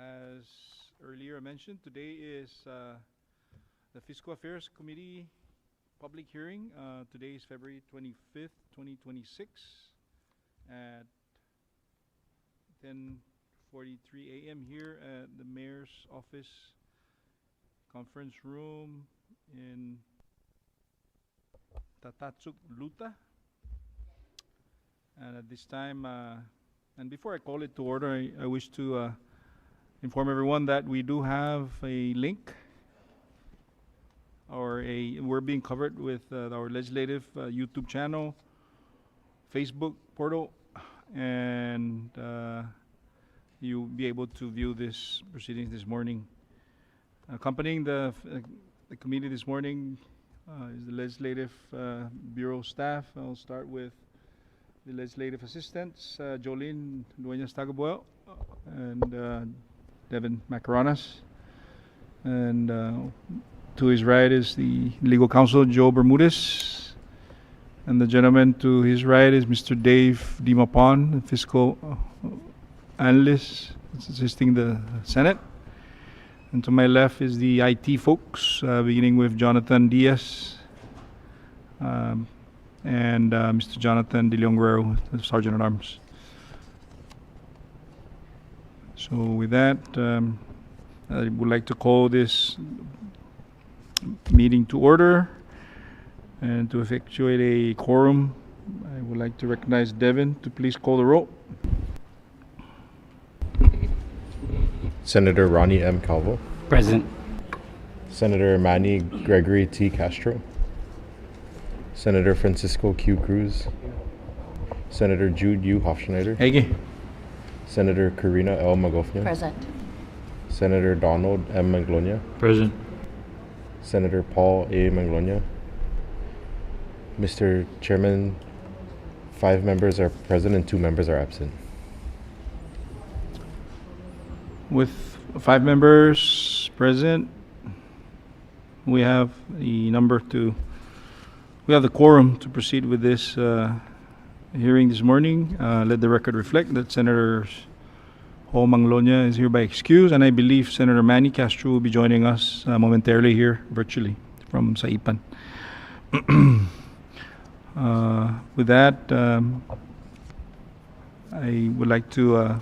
As earlier mentioned, today is the Fiscal Affairs Committee public hearing. Today is February 25th, 2026 at 10:43 a.m. here at the Mayor's Office Conference Room in Tatachok, Rota. And at this time, and before I call it to order, I wish to inform everyone that we do have a link, or we're being covered with our legislative YouTube channel, Facebook portal, and you'll be able to view this proceedings this morning. Accompanying the committee this morning is the Legislative Bureau staff. I'll start with the legislative assistants, Jolene Dueñas-Tagabuel and Devin Macaronas. And to his right is the legal counsel, Joe Bermudez. And the gentleman to his right is Mr. Dave Dimapon, the fiscal analyst assisting the Senate. And to my left is the IT folks, beginning with Jonathan Diaz and Mr. Jonathan De Leon Guerrero, the Sergeant at Arms. So with that, I would like to call this meeting to order, and to effectuate a quorum, I would like to recognize Devin to please call the roll. Senator Ronnie M. Calvo. Present. Senator Manny Gregory T. Castro. Senator Francisco Q. Cruz. Senator Jude U. Hofschneider. Hege. Senator Karina L. Magofnia. Present. Senator Donald M. Manglonia. Present. Senator Paul A. Manglonia. Mr. Chairman, 5 members are present and 2 members are absent. With 5 members present, we have the quorum to proceed with this hearing this morning. Let the record reflect that Senator Ho Manglonia is hereby excused, and I believe Senator Manny Castro will be joining us momentarily here virtually from Saipan. With that, I would like to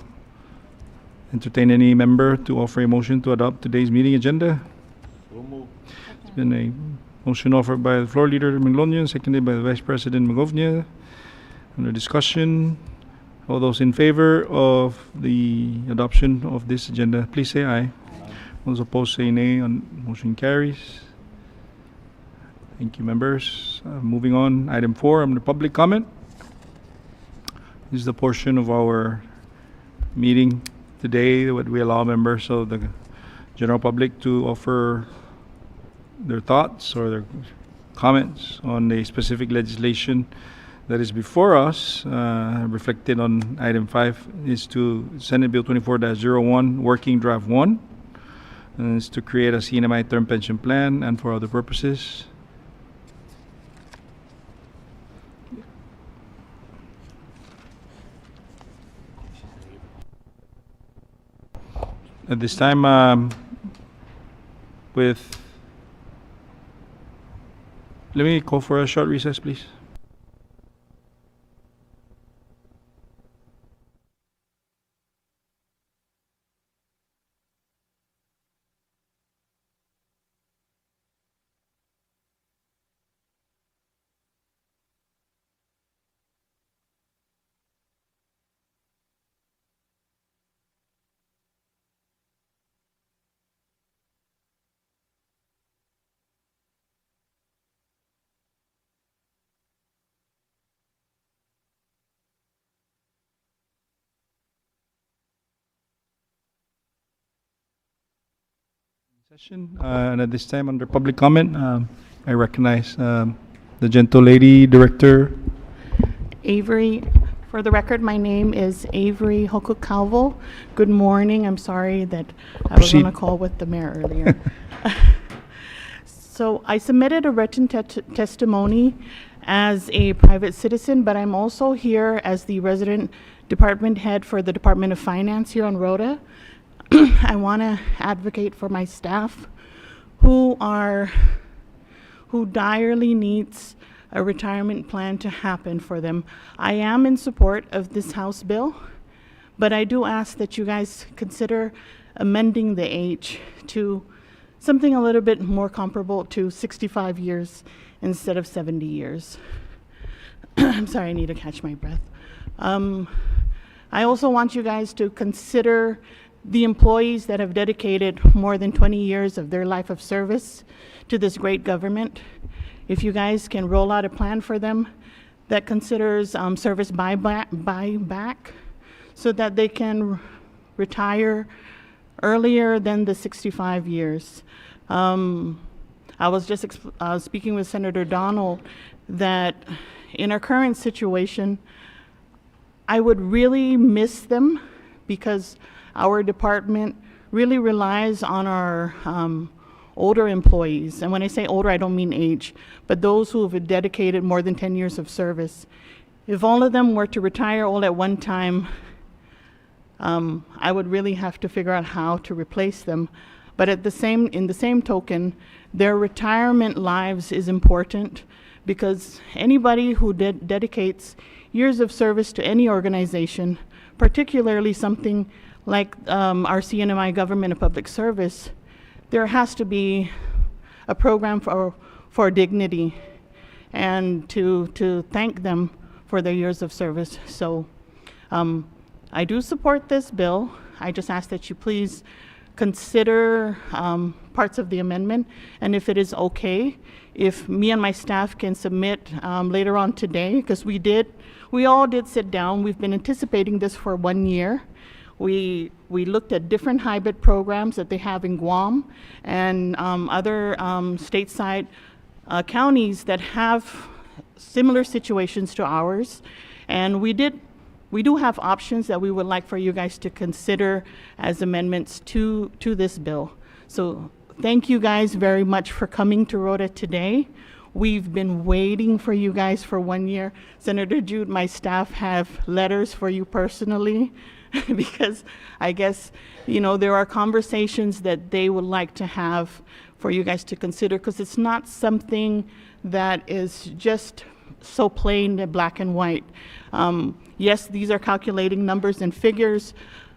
entertain any member to offer a motion to adopt today's meeting agenda. It's been a motion offered by the floor leader Manglonia, seconded by the Vice President Magofnia. Under discussion, all those in favor of the adoption of this agenda, please say aye. Those opposed say nay. Motion carries. Thank you, members. Moving on, item 4, under public comment. This is the portion of our meeting today that we allow members of the general public to offer their thoughts or their comments on a specific legislation that is before us. Reflected on item 5 is to Senate Bill 24-01, Working Draft 1, and it's to create a CNMI term pension plan and for other purposes. At this time, let me call for a short recess, please. Session, and at this time, under public comment, I recognize the gentle lady director. Avery, for the record, my name is Avery Hokuk Calvo. Good morning. I'm sorry that I was on a call with the mayor earlier. So I submitted a written testimony as a private citizen, but I'm also here as the resident department head for the Department of Finance here on Rota. I want to advocate for my staff who direly needs a retirement plan to happen for them. I am in support of this House bill, but I do ask that you guys consider amending the age to something a little bit more comparable to 65 years instead of 70 years. I'm sorry, I need to catch my breath. I also want you guys to consider the employees that have dedicated more than 20 years of their life of service to this great government. If you guys can roll out a plan for them that considers service buyback so that they can retire earlier than the 65 years. I was just speaking with Senator Donald that in our current situation, I would really miss them because our department really relies on our older employees. And when I say older, I don't mean age, but those who have dedicated more than 10 years of service. If all of them were to retire all at one time, I would really have to figure out how to replace them. But in the same token, their retirement lives is important because anybody who dedicates years of service to any organization, particularly something like our CNMI Government of Public Service, there has to be a program for dignity and to thank them for their years of service. So I do support this bill. I just ask that you please consider parts of the amendment, and if it is okay, if me and my staff can submit later on today, because we all did sit down. We've been anticipating this for 1 year. We looked at different hybrid programs that they have in Guam and other stateside counties that have similar situations to ours, and we do have options that we would like for you guys to consider as amendments to this bill. So thank you guys very much for coming to Rota today. We've been waiting for you guys for 1 year. Senator Jude, my staff have letters for you personally because I guess, there are conversations that they would like to have for you guys to consider because it's not something that is just so plain black and white. Yes, these are calculating numbers and figures,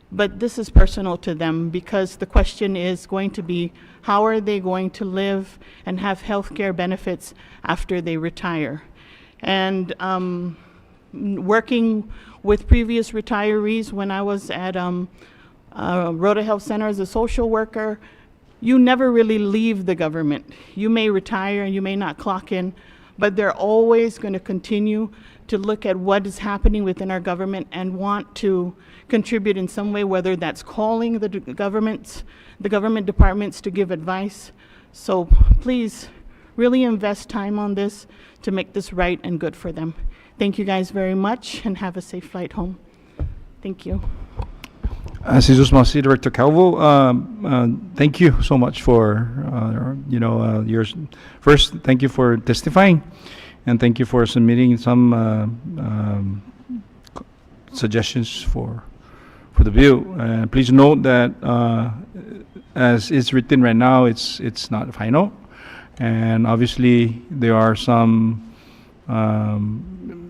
but this is personal to them because the question is going to be, how are they going to live and have health care benefits after they retire? And working with previous retirees when I was at Rota Health Center as a social worker, you never really leave the government. You may retire and you may not clock in, but they're always going to continue to look at what is happening within our government and want to contribute in some way, whether that's calling the government departments to give advice. So please really invest time on this to make this right and good for them. Thank you guys very much and have a safe flight home. Thank you. Jesus Masi, Director Calvo, thank you so much for yours. First, thank you for testifying, and thank you for submitting some suggestions for the bill. Please note that as it's written right now, it's not final, and obviously there are some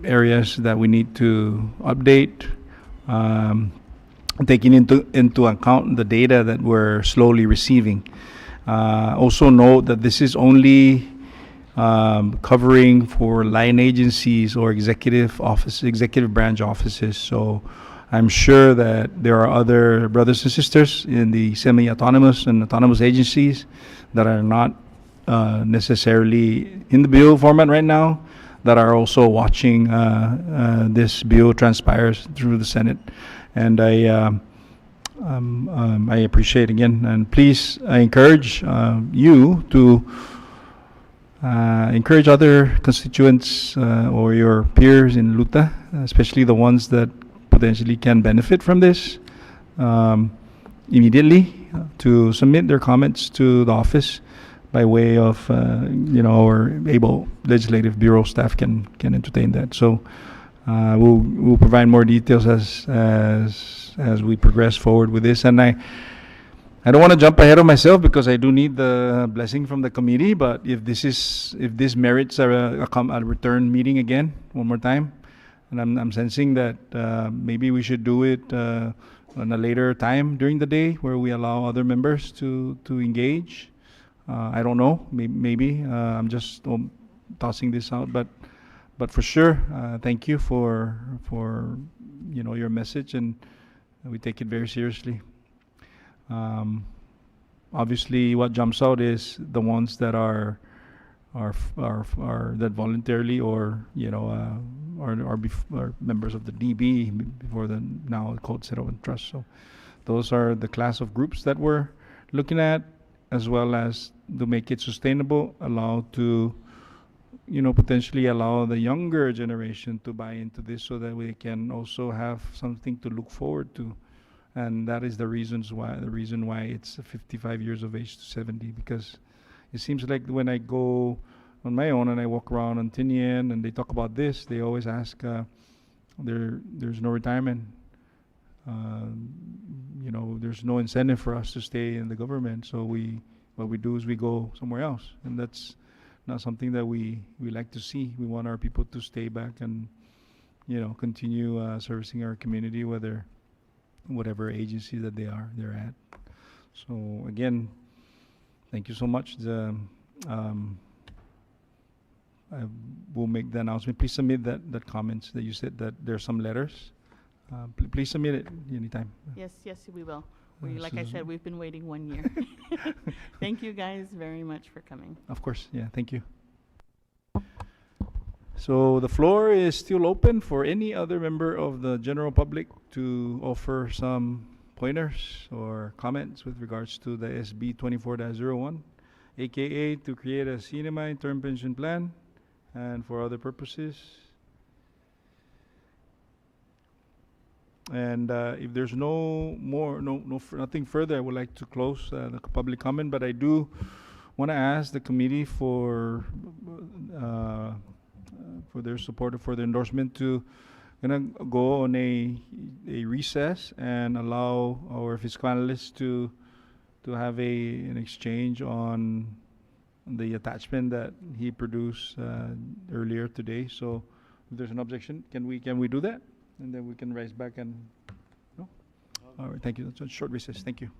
areas that we need to update. Taking into account the data that we're slowly receiving. Also note that this is only covering for line agencies or executive branch offices. So I'm sure that there are other brothers and sisters in the semi-autonomous and autonomous agencies that are not necessarily in the bill format right now that are also watching this bill transpires through the Senate. And I appreciate again, and please, I encourage you to encourage other constituents or your peers in Luta, especially the ones that potentially can benefit from this, immediately to submit their comments to the office by way of, our able legislative bureau staff can entertain that. So. We'll provide more details as we progress forward with this, and I I don't want to jump ahead of myself because I do need the blessing from the committee. But if this merits a return meeting again one more time, and I'm sensing that maybe we should do it on a later time during the day where we allow other members to engage. I don't know. Maybe I'm just tossing this out, but for sure, thank you for your message, and we take it very seriously. Um, Obviously, what jumps out is the ones that are that voluntarily or are members of the DB before the now called settlement trust. So those are the class of groups that we're looking at, as well as to make it sustainable, potentially allow the younger generation to buy into this so that we can also have something to look forward to. And that is the reason why it's 55 years of age to 70, because it seems like when I go on my own and I walk around on Tinian and they talk about this, they always ask, there's no retirement. There's no incentive for us to stay in the government. So what we do is we go somewhere else, and that's not something that we like to see. We want our people to stay back and continue servicing our community, whatever agency that they're at. So again, thank you so much. I will make the announcement. Please submit that comments that you said that there's some letters. Please submit it anytime. Yes, we will. Like I Susan? said, we've been waiting 1 year. Thank you guys very much for coming. Of course, yeah, thank you. So the floor is still open for any other member of the general public to offer some pointers or comments with regards to the SB 24-01, aka to create a cinema term pension plan and for other purposes. And if there's nothing further, I would like to close the public comment. But I do want to ask the committee for their support, for the endorsement to gonna go on a recess and allow our fiscal analyst to have an exchange on the attachment that he produced earlier today. So if there's an objection, can we do that? And then we can rise back and no? All right, thank you. That's a short recess. Thank you.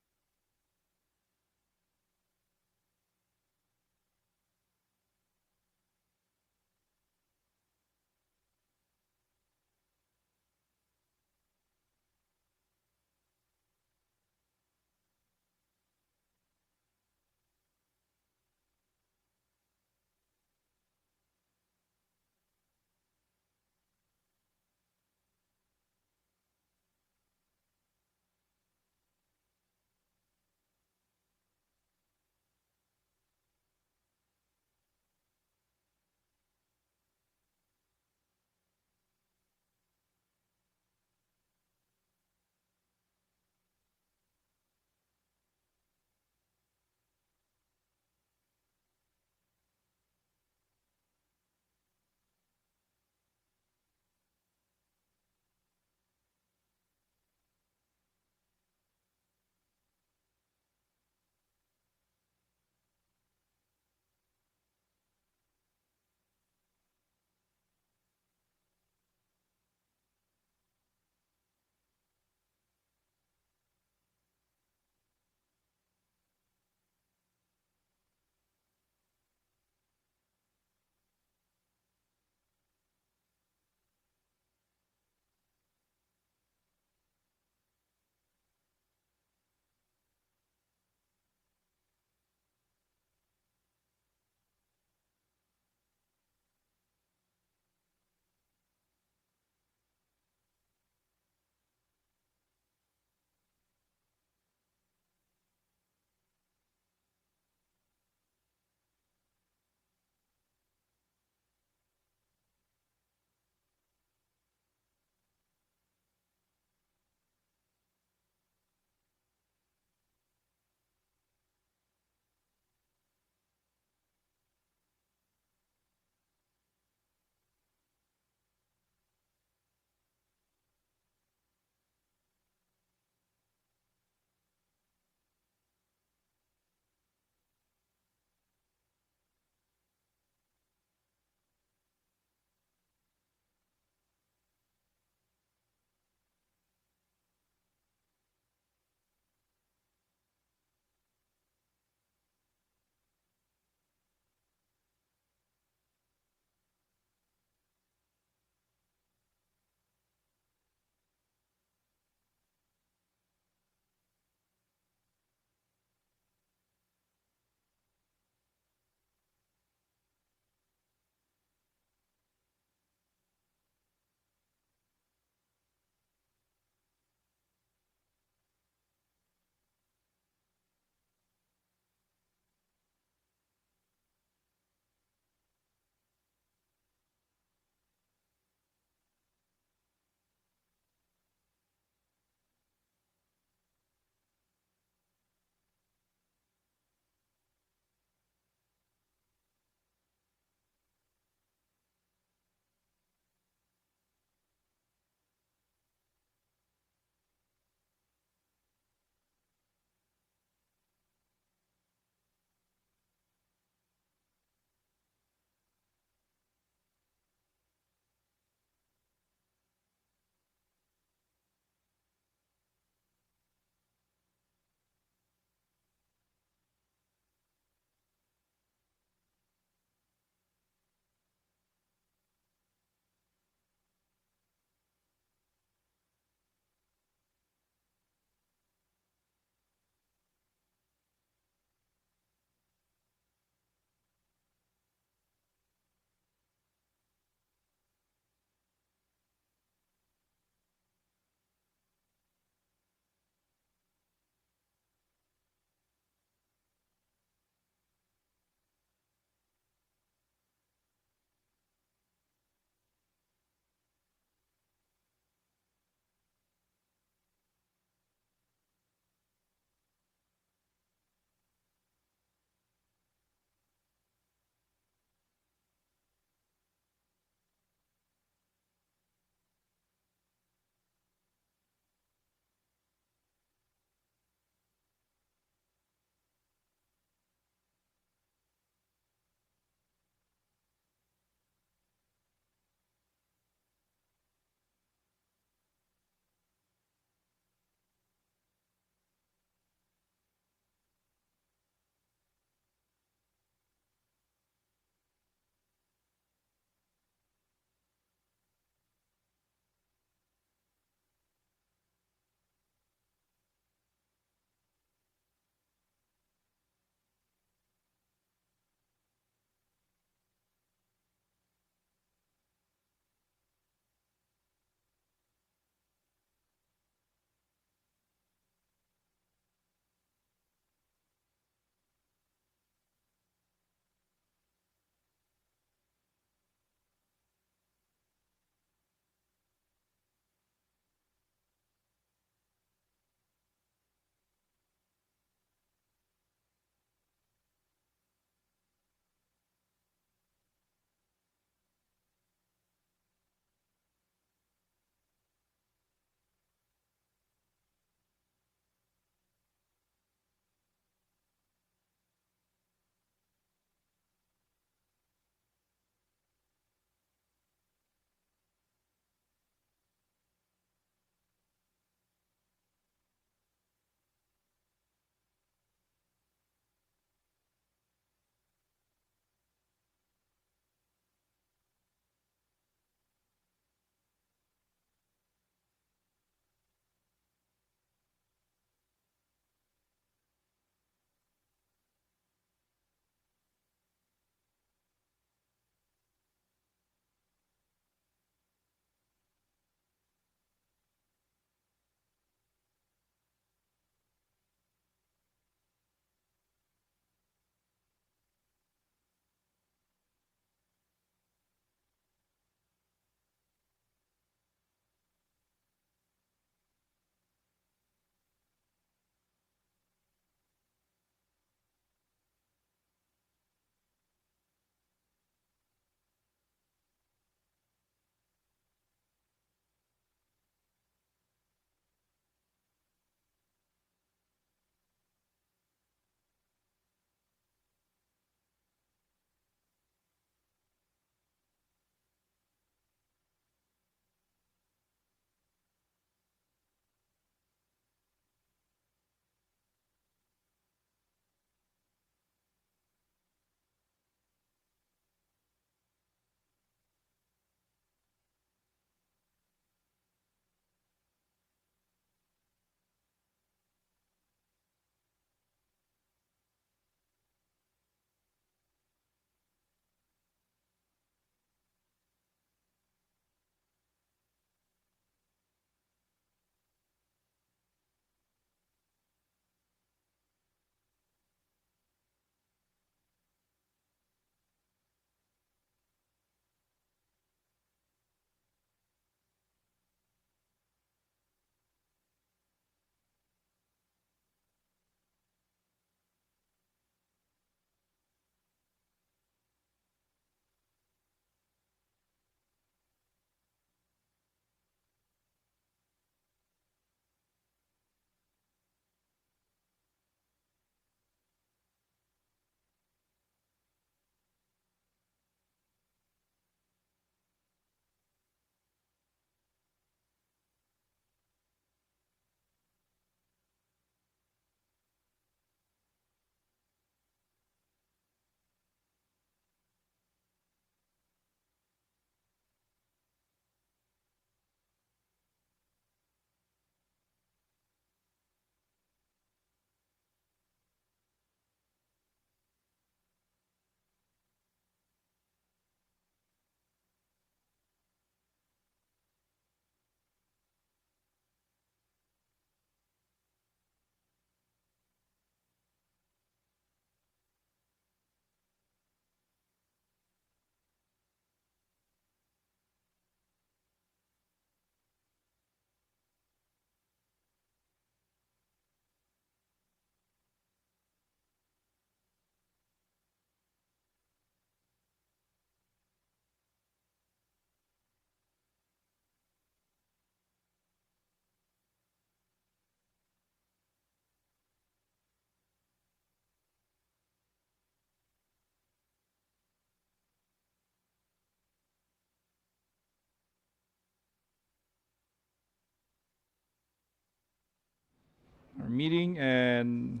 our meeting, and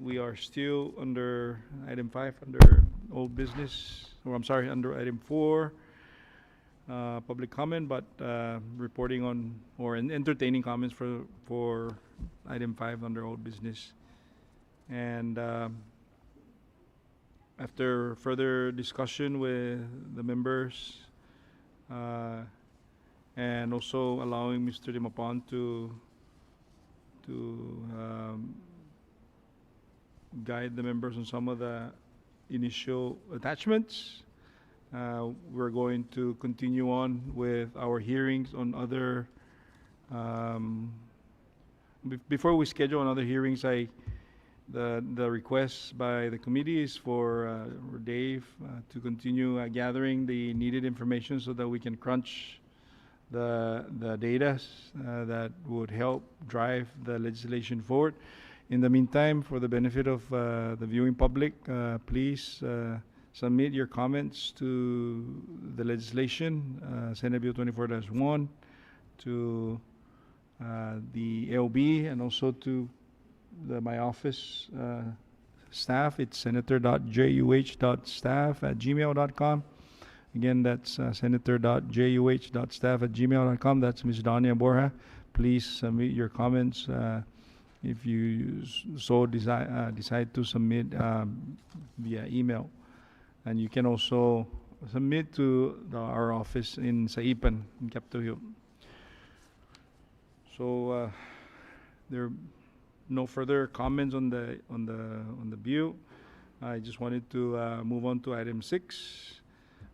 we are still under item 5 under old business, or I'm sorry, under item 4, public comment, but reporting on or entertaining comments for item 5 under old business. And after further discussion with the members, and also allowing Mr. Dimapon to guide the members on some of the initial attachments, we're going to continue on with our hearings on other. Before we schedule on other hearings, the request by the committee is for Dave to continue gathering the needed information so that we can crunch the data that would help drive the legislation forward. In the meantime, for the benefit of the viewing public, please submit your comments to the legislation, Senate Bill 24-1, to the AOB, and also to my office staff. It's senator.juh.staff@gmail.com. Again, that's senator.juh.staff@gmail.com. That's Ms. Dania Borja. Please submit your comments if you so decide to submit via email. And you can also submit to our office in Saipan, in Capitol Hill. So there are no further comments on the bill. I just wanted to move on to item 6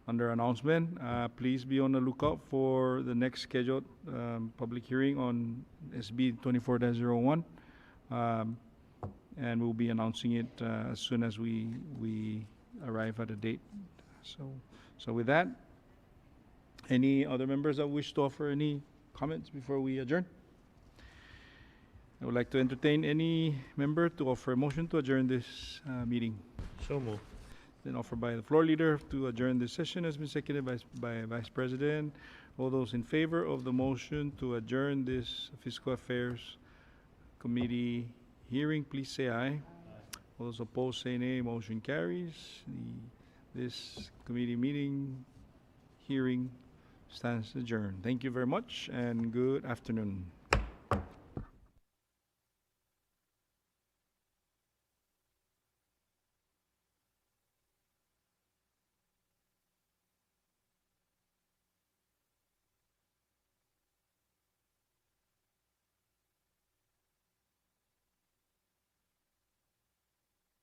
under announcement. Please be on the lookout for the next scheduled public hearing on SB 24-01. And we'll be announcing it as soon as we arrive at a date. So with that, any other members that wish to offer any comments before we adjourn? I would like to entertain any member to offer a motion to adjourn this meeting. So moved. Then offered by the floor leader to adjourn this session has been seconded by Vice President. All those in favor of the motion to adjourn this Fiscal Affairs Committee hearing, please say aye. All those opposed say nay. Motion carries. This committee meeting hearing stands adjourned. Thank you very much and good afternoon.